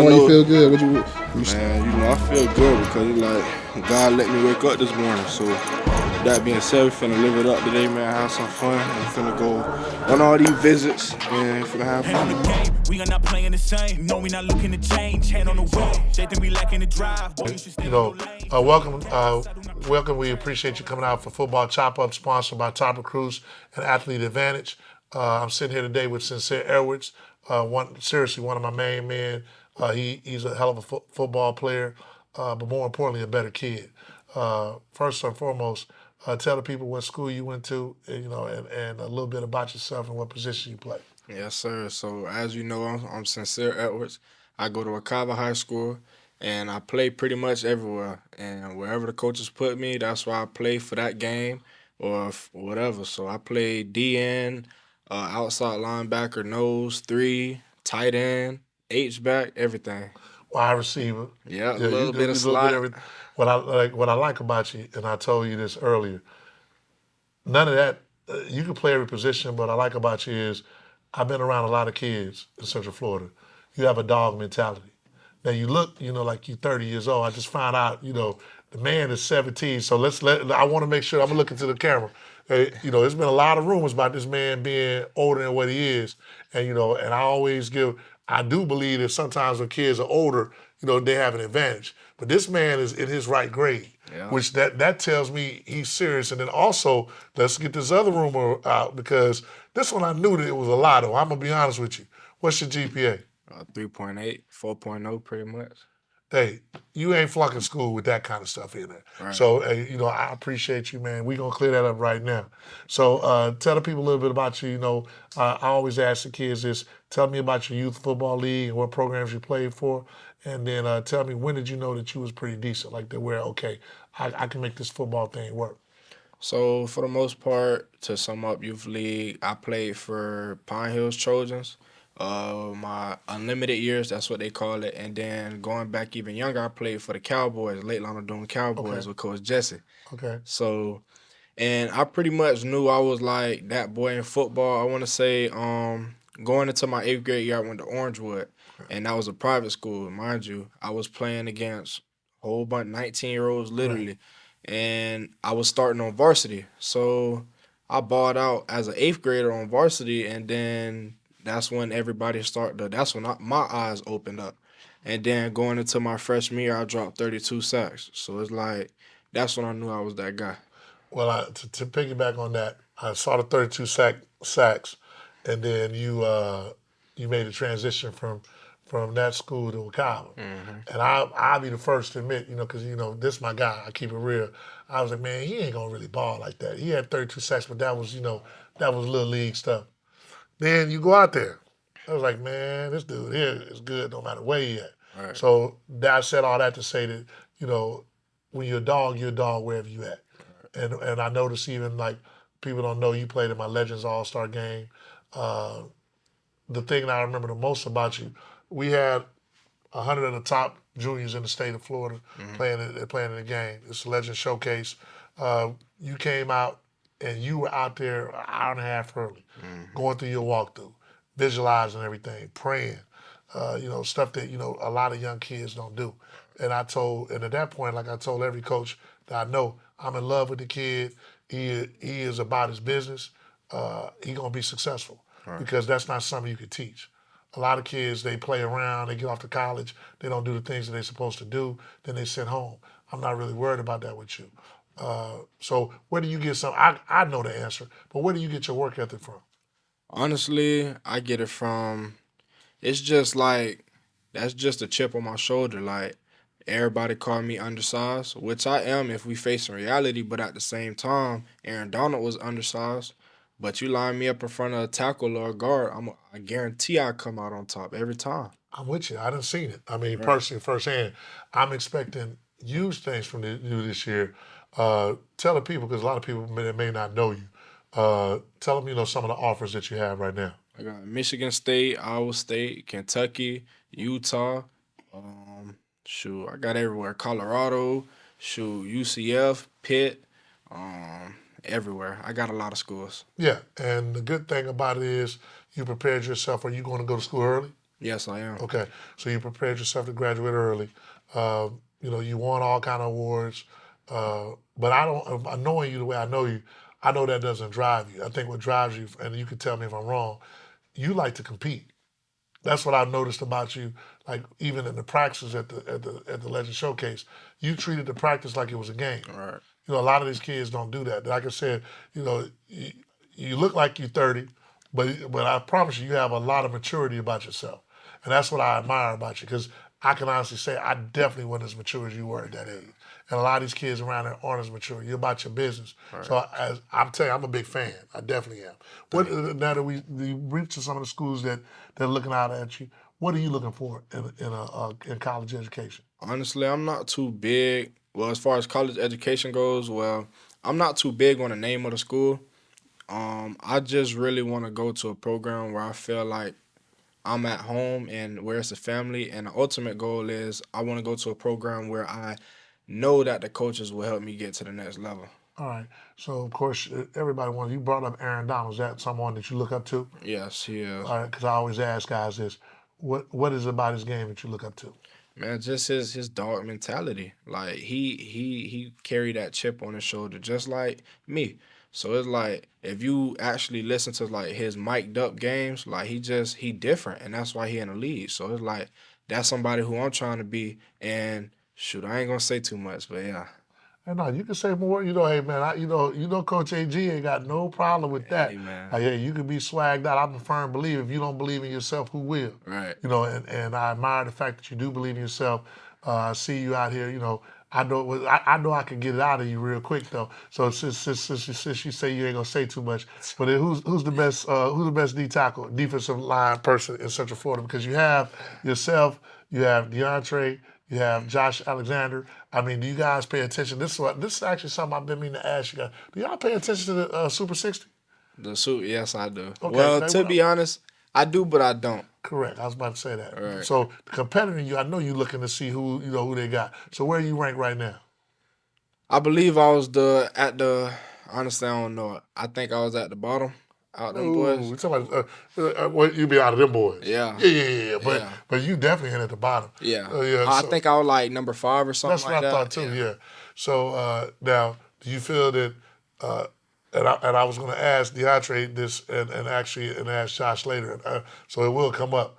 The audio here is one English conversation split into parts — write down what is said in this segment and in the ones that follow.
I Why you know, feel good? man, I feel good because God let me wake up this morning. So, that being said, we finna live it up today, man. Have some fun. We finna go on all these visits and finna have Hand on the fun. game, we are not playing the same. No, we not looking to change. Hand on the wheel, they think we lacking the drive. Boy, you should stay You in your know, lane. welcome. We appreciate you coming out for Football Chop Up, sponsored by Top Recruits and Athlete Advantage. I'm sitting here today with Sincere Edwards, one of my main men. He's a hell of a football player, but more importantly, a better kid. First and foremost, tell the people what school you went to, and a little bit about yourself and what position you play. Yes, sir. So, as you know, I'm Sincere Edwards. I go to Akava High School, and I play pretty much everywhere. And wherever the coaches put me, that's why I play for that game or whatever. So, I play DN, outside linebacker, nose, three, tight end, H back, everything. Wide receiver. Yeah, a Yeah, you little do bit a of little bit of slot. everything. What I like about you, and I told you this earlier, none of that. You can play every position, but what I like about you is I've been around a lot of kids in Central Florida. You have a dog mentality. Now you look, like you're 30 years old. I just found out, the man is 17. So I want to make sure I'm looking to the camera. There's been a lot of rumors about this man being older than what he is, and I do believe that sometimes when kids are older, they have an advantage. But this man is in his right grade, Yeah. which that tells me he's serious. And then also, let's get this other rumor out because this one I knew that it was a lotto. I'm gonna be honest with you. What's your GPA? 3.8, 4.0, pretty much. Hey, you ain't flunking school with that kind of stuff in there. Right. So, I appreciate you, man. We're going to clear that up right now. So, tell the people a little bit about you. I always ask the kids this. Tell me about your youth football league and what programs you played for. And then tell me, when did you know that you was pretty decent? Like, that where, okay, I can make this football thing work. So for the most part, to sum up youth league, I played for Pine Hills Trojans. My unlimited years, that's what they call it. And then going back even younger, I played for the Cowboys, Late Lana Doon Cowboys Okay. with Coach Jesse. Okay. So, and I pretty much knew I was like that boy in football. I want to say, going into my 8th grade year, I went to Orangewood, and that was a private school, mind you. I was playing against a whole bunch 19-year-olds, literally, and I was starting on varsity. So I balled out as an 8th grader on varsity, and then that's when everybody started. That's when my eyes opened up, and then going into my freshman year, I dropped 32 sacks. So it's like that's when I knew I was that guy. Well, to piggyback on that, I saw the 32 sacks, and then you made a transition from that school to Ocala. And I'll be the first to admit, because this my guy. I keep it real. I was like, man, he ain't gonna really ball like that. He had 32 sacks, but that was little league stuff. Then you go out there. I was like, man, this dude here is good no matter where he at. Right. So I said all that to say that, when you're a dog wherever you at. And I noticed even like people don't know you played in my Legends All-Star game. The thing that I remember the most about you, we had 100 of the top juniors in the state of Florida playing in the game. It's a Legend Showcase. You came out and you were out there an hour and a half early, going through your walkthrough, visualizing everything, praying, stuff that, a lot of young kids don't do. And at that point, like I told every coach that I know, I'm in love with the kid. He is about his business. He gonna be successful because that's not something you can teach. A lot of kids, they play around, they get off to college, they don't do the things that they're supposed to do, then they sit home. I'm not really worried about that with you. So where do you get some? I know the answer, but where do you get your work ethic from? Honestly, I get it from. It's just like that's just a chip on my shoulder. Like everybody call me undersized, which I am if we face in reality. But at the same time, Aaron Donald was undersized. But you line me up in front of a tackle or a guard, I guarantee I come out on top every time. I'm with you. I didn't seen it. I mean, Right. personally, firsthand, I'm expecting huge things from you this year. Tell the people, because a lot of people may not know you. Tell them, some of the offers that you have right now. I got Michigan State, Iowa State, Kentucky, Utah. Shoot, I got everywhere. Colorado, shoot, UCF, Pitt, everywhere. I got a lot of schools. Yeah, and the good thing about it is you prepared yourself. Are you going to go to school early? Yes, I am. Okay, so you prepared yourself to graduate early. You won all kind of awards, but I don't. Knowing you the way I know you, I know that doesn't drive you. I think what drives you, and you can tell me if I'm wrong, you like to compete. That's what I've noticed about you. Like even in the practices at the Legend Showcase, you treated the practice like it was a game. All right. A lot of these kids don't do that. Like I said, you look like you're 30, but I promise you, you have a lot of maturity about yourself, and that's what I admire about you. Because I can honestly say I definitely wasn't as mature as you were at that age, and a lot of these kids around there aren't as mature. You're about your business. Right. So I'm telling you, I'm a big fan. I definitely am. Now that we reached to some of the schools that they're looking out at you, what are you looking for in college education? Honestly, I'm not too big. Well, as far as college education goes, well, I'm not too big on the name of the school. I just really want to go to a program where I feel like I'm at home and where it's a family. And the ultimate goal is I want to go to a program where I know that the coaches will help me get to the next level. All right. So of course, everybody wants. You brought up Aaron Donald. Is that someone that you look up to? Yes, he is. All right. Because I always ask guys this: what is it about his game that you look up to? Man, just his dog mentality. Like he carried that chip on his shoulder just like me. So it's like if you actually listen to like his mic'd up games, like he different and that's why he in the league. So it's like that's somebody who I'm trying to be and shoot, I ain't gonna say too much, but yeah. And no, you can say more. Hey man, Coach AG ain't got no problem with that. Hey man. Like, yeah, you can be swagged out. I'm a firm believer. If you don't believe in yourself, who will? Right. And I admire the fact that you do believe in yourself. I see you out here. I know I can get it out of you real quick though. So since you say you ain't gonna say too much, but then who's the best D tackle, defensive line person in Central Florida? Because you have yourself, you have DeAndre, you have Josh Alexander. I mean, do you guys pay attention? This is actually something I've been meaning to ask you guys. Do y'all pay attention to the Super 60? The suit, yes, I do. Okay, well, to be honest, I do, but I don't. Correct. I was about to say that. Right. So the competitor in you, I know you're looking to see who they got. So where are you ranked right now? I believe I was honestly, I don't know. I think I was at the bottom out them boys. You talking about you be out of them boys? Yeah. Yeah. But Yeah. but you definitely in at the bottom. Yeah. Yeah. I think I was like number 5 or something That's like what that. I thought too. Yeah. So now, do you feel that? And I was going to ask DeAndre this and ask Josh later, so it will come up.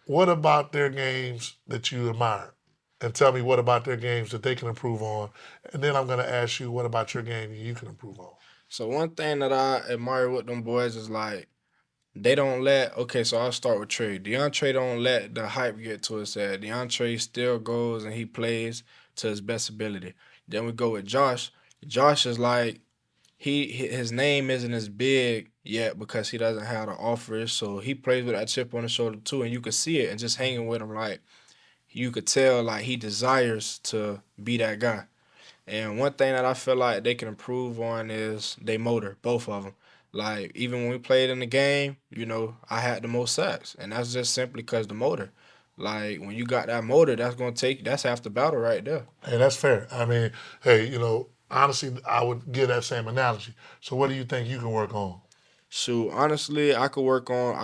What about their games that you admire? And tell me what about their games that they can improve on. And then I'm going to ask you what about your game that you can improve on. So one thing that I admire with them boys is like they don't so I'll start with Trey. DeAndre don't let the hype get to his head. DeAndre still goes and he plays to his best ability. Then we go with Josh. Josh is like his name isn't as big yet because he doesn't have the offers, so he plays with that chip on his shoulder too, and you could see it and just hanging with him, like you could tell like he desires to be that guy. And one thing that I feel like they can improve on is they motor, both of them. Like even when we played in the game, I had the most sacks, and that's just simply because the motor. Like when you got that motor, that's half the battle right there. Hey, that's fair. I mean, hey, honestly, I would give that same analogy. So what do you think you can work on? Shoot, honestly, I could work on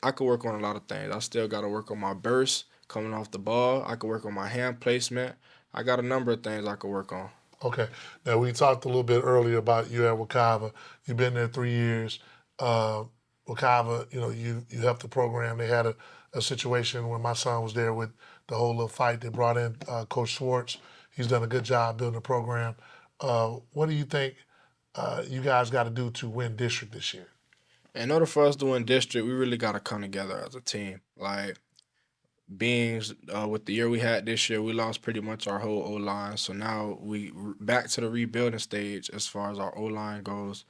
I could work on a lot of things. I still got to work on my burst coming off the ball. I could work on my hand placement. I got a number of things I could work on. Okay. Now we talked a little bit earlier about you at Wekiva. You've been there 3 years. Wekiva, you helped the program. They had a situation when my son was there with the whole little fight. They brought in Coach Schwartz. He's done a good job building the program. What do you think you guys got to do to win district this year? In order for us to win district, we really got to come together as a team. Like, with the year we had this year, we lost pretty much our whole O-line. So now we back to the rebuilding stage as far as our O-line goes.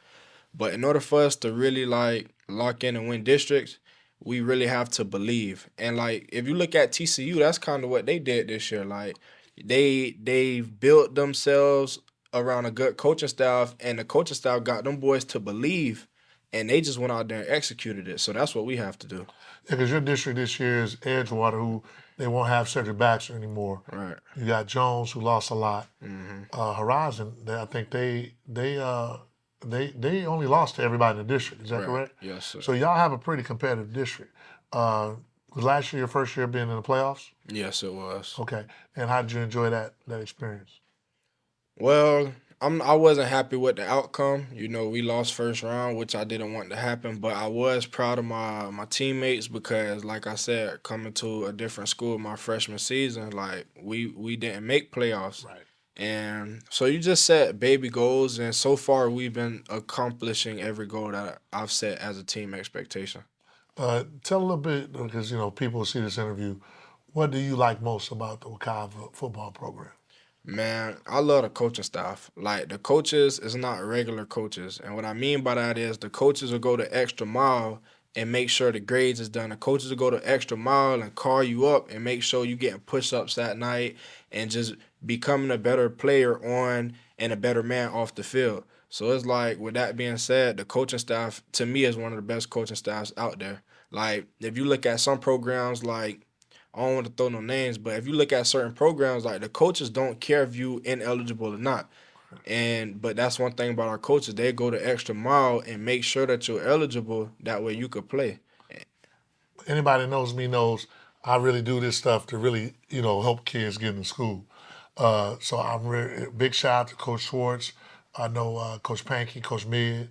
But in order for us to really, lock in and win districts, we really have to believe. And, if you look at TCU, that's kind of what they did this year. Like, they've built themselves around a good coaching staff, and the coaching staff got them boys to believe, and they just went out there and executed it. So that's what we have to do. Yeah, because your district this year is Edgewater, who they won't have Cedric Baxter anymore. Right. You got Jones, who lost a lot. Mm-hmm. Horizon, I think they only lost to everybody in the district. Is that correct? Yes, sir. So y'all have a pretty competitive district. Was last year your first year being in the playoffs? Yes, it was. Okay. And how did you enjoy that experience? Well, I wasn't happy with the outcome. We lost first round, which I didn't want to happen, but I was proud of my teammates because, like I said, coming to a different school my freshman season, like we didn't make playoffs. Right. And so you just set baby goals, and so far we've been accomplishing every goal that I've set as a team expectation. Tell a little bit, because people see this interview. What do you like most about the Wekiva football program? Man, I love the coaching staff. Like, the coaches is not regular coaches. And what I mean by that is the coaches will go the extra mile and make sure the grades is done. The coaches will go the extra mile and call you up and make sure you getting push-ups that night and just becoming a better player on and a better man off the field. So it's like, with that being said, the coaching staff, to me, is one of the best coaching staffs out there. Like, if you look at some programs like, I don't want to throw no names, but if you look at certain programs, like, the coaches don't care if you ineligible or not. But that's one thing about our coaches. They go the extra mile and make sure that you're eligible. That way you could play. Anybody that knows me knows I really do this stuff to really, help kids get in school. So I'm really big shout out to Coach Schwartz. I know Coach Pankey, Coach Mid.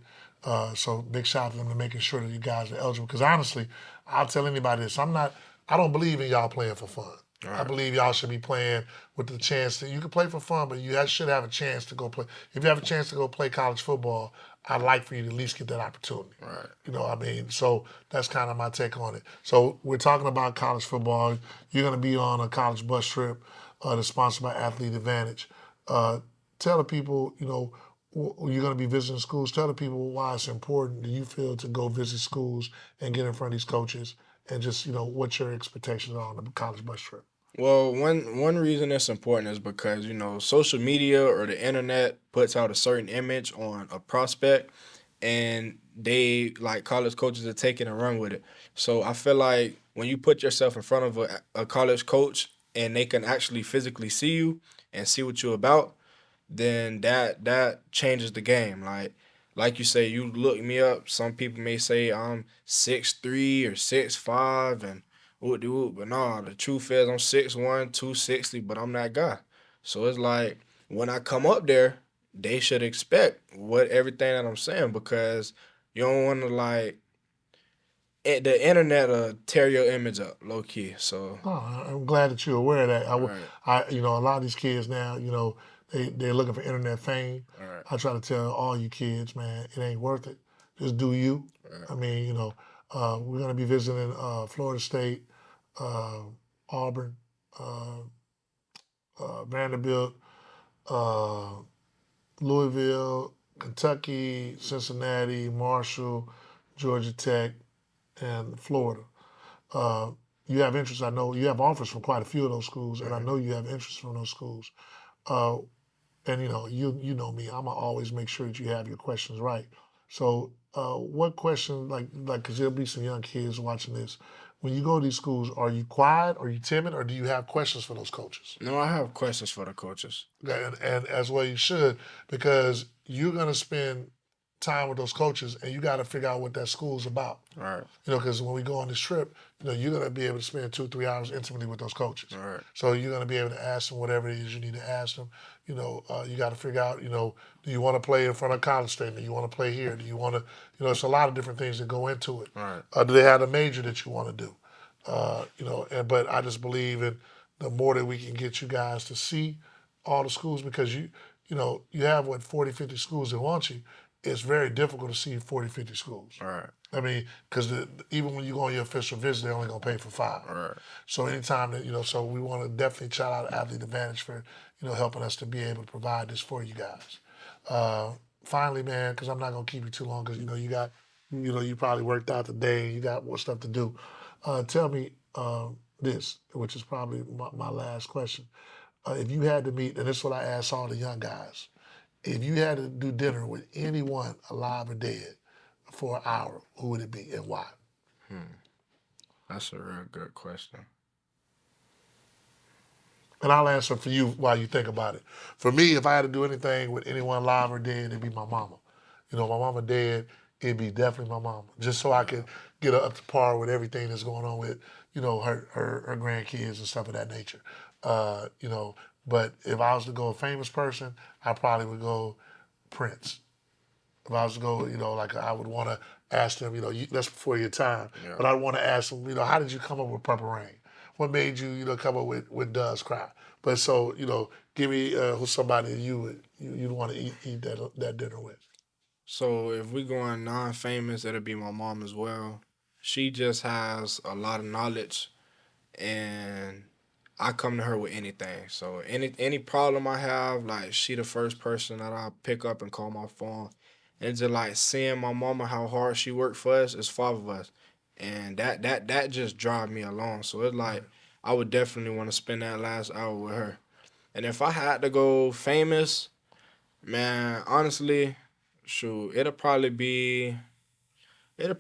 So big shout out to them to making sure that you guys are eligible. Because honestly, I'll tell anybody this: I don't believe in y'all playing for fun. Right. I believe y'all should be playing with the chance that you can play for fun, but you should have a chance to go play. If you have a chance to go play college football, I'd like for you to at least get that opportunity. Right. So that's kind of my take on it. So we're talking about college football. You're going to be on a college bus trip that's sponsored by Athlete Advantage. Tell the people, you're going to be visiting schools. Tell the people why it's important, do you feel, to go visit schools and get in front of these coaches, and just, what your expectations are on the college bus trip. Well, one reason it's important is because, social media or the internet puts out a certain image on a prospect, and they, like, college coaches, are taking and run with it. So I feel like when you put yourself in front of a college coach and they can actually physically see you and see what you're about, then that changes the game. Like you say, you look me up. Some people may say I'm 6'3" or 6'5", and but nah, the truth is I'm 6'1", 260, but I'm that guy. So it's like, when I come up there, they should expect everything that I'm saying, because you don't want to, like, the internet will tear your image up, low key. So I'm glad that you're aware of that. Right. A lot of these kids now, they're looking for internet fame. Right. I try to tell all you kids, man, it ain't worth it. Just do you. Right. I mean, we're going to be visiting Florida State, Auburn, Vanderbilt, Louisville, Kentucky, Cincinnati, Marshall, Georgia Tech, and Florida. You have interest. I know you have offers from quite a few of those schools, and I know you have interest from those schools. And you know me, I'm gonna always make sure that you have your questions right. So, what question, like, because there'll be some young kids watching this. When you go to these schools, are you quiet? Are you timid? Or do you have questions for those coaches? No, I have questions for the coaches. And as well you should, because you're gonna spend time with those coaches, and you got to figure out what that school's about. Right. Because when we go on this trip, you're going to be able to spend 2-3 hours intimately with those coaches. Right. So you're going to be able to ask them whatever it is you need to ask them. You got to figure out, do you want to play in front of college students? Do you want to play here? Do you want to, it's a lot of different things that go into it. Right. Do they have a major that you want to do? But I just believe in the more that we can get you guys to see all the schools, because you have 40, 50 schools that want you. It's very difficult to see 40, 50 schools. Right. I mean, because even when you go on your official visit, they're only going to pay for 5. Right. So anytime that, so we want to definitely shout out Athlete Advantage for, helping us to be able to provide this for you guys. Finally, man, because I'm not going to keep you too long, because, you probably worked out the day, you got more stuff to do. Tell me this, which is probably my last question. If you had to meet, and this is what I ask all the young guys, if you had to do dinner with anyone alive or dead for an hour, who would it be and why? That's a real good question. And I'll answer for you while you think about it. For me, if I had to do anything with anyone alive or dead, it'd be my mama. My mama dead, it'd be definitely my mama. Just so I could get her up to par with everything that's going on with, you know, her grandkids and stuff of that nature. You know, but if I was to go a famous person, I probably would go Prince. If I was to go, you know, like I would want to ask them, you know, that's before your time, but I want to ask them, you know, how did you come up with Purple Rain? What made you, you know, come up with Doves Cry? But so, you know, give me who's somebody you'd want to eat that dinner with. So if we going non-famous, it'll be my mom as well. She just has a lot of knowledge, and I come to her with anything. So any problem I have, like she the first person that I pick up and call my phone. And just like seeing my mama how hard she worked for us, it's 5 of us. And that just drive me along. So it's like I would definitely want to spend that last hour with her. And if I had to go famous, man, honestly, shoot, it'll probably be a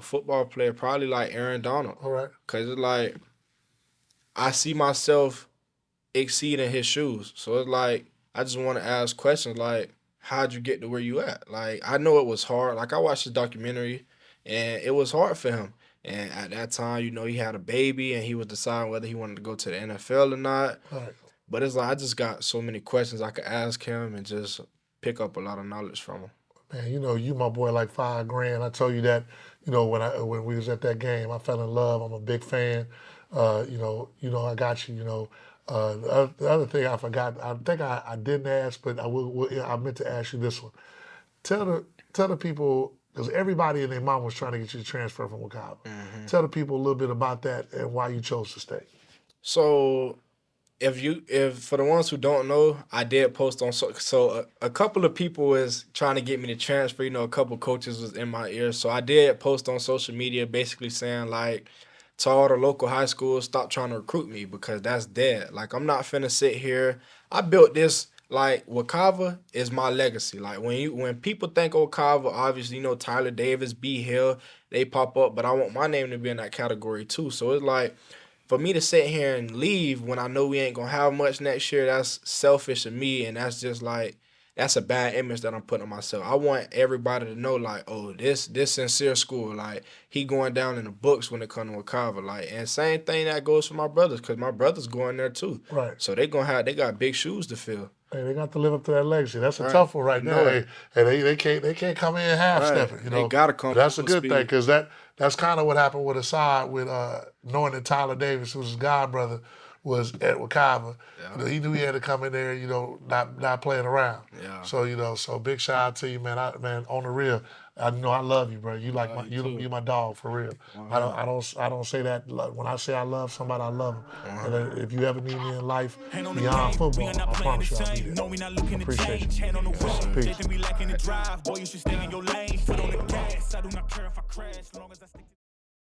football player, probably like Aaron Donald. All right. Cause it's like I see myself exceeding his shoes. So it's like I just want to ask questions like, how'd you get to where you at? Like, I know it was hard. Like, I watched the documentary, and it was hard for him. And at that time, you know, he had a baby, and he was deciding whether he wanted to go to the NFL or not. Right. But it's like I just got so many questions I could ask him and just pick up a lot of knowledge from him. Man, you know, you my boy like $5,000. I told you that, you know, when we was at that game, I fell in love. I'm a big fan. You know, I got you. You know, the other thing I forgot, I think I didn't ask, but I meant to ask you this one. Tell the people, because everybody and their mom was trying to get you to transfer from Wekiva. Tell the people a little bit about that and why you chose to stay. So if for the ones who don't know, I did post on a couple of people was trying to get me to transfer. You know, a couple coaches was in my ear, so I did post on social media basically saying like, to all the local high schools, stop trying to recruit me because that's dead. Like, I'm not finna sit here. I built this, like, Wekiva is my legacy. Like, when people think Wekiva, obviously, you know, Tyler Davis, B. Hill, they pop up, but I want my name to be in that category too. So it's like, for me to sit here and leave when I know we ain't gonna have much next year, that's selfish of me, and that's just like, that's a bad image that I'm putting on myself. I want everybody to know, like, oh, this sincere school, like, he going down in the books when it comes to Wekiva. Like, and same thing that goes for my brothers, because my brothers going there too. Right. So they got big shoes to fill. Hey, they got to live up to that legacy. That's a tough one right there. Hey, they can't come in half stepping. You know, they gotta come. That's a good thing because that's kind of what happened with Assad with knowing that Tyler Davis, who's his god brother, was at Wekiva. Yeah. You know, he knew he had to come in there, you know, not playing around. Yeah. So, you know, big shout out to you, man. Man, on the real, I know I love you, bro. You like you my dog for real. I don't say that when I say I love somebody, I love them. And if you ever need me in life beyond football, I promise you I'll be there. No, we not looking to Appreciate change. you. Hand on the wheel. Peace. They think we lacking the drive. Boy, you should stay in your lane. Foot on the gas. I do not care if I crash.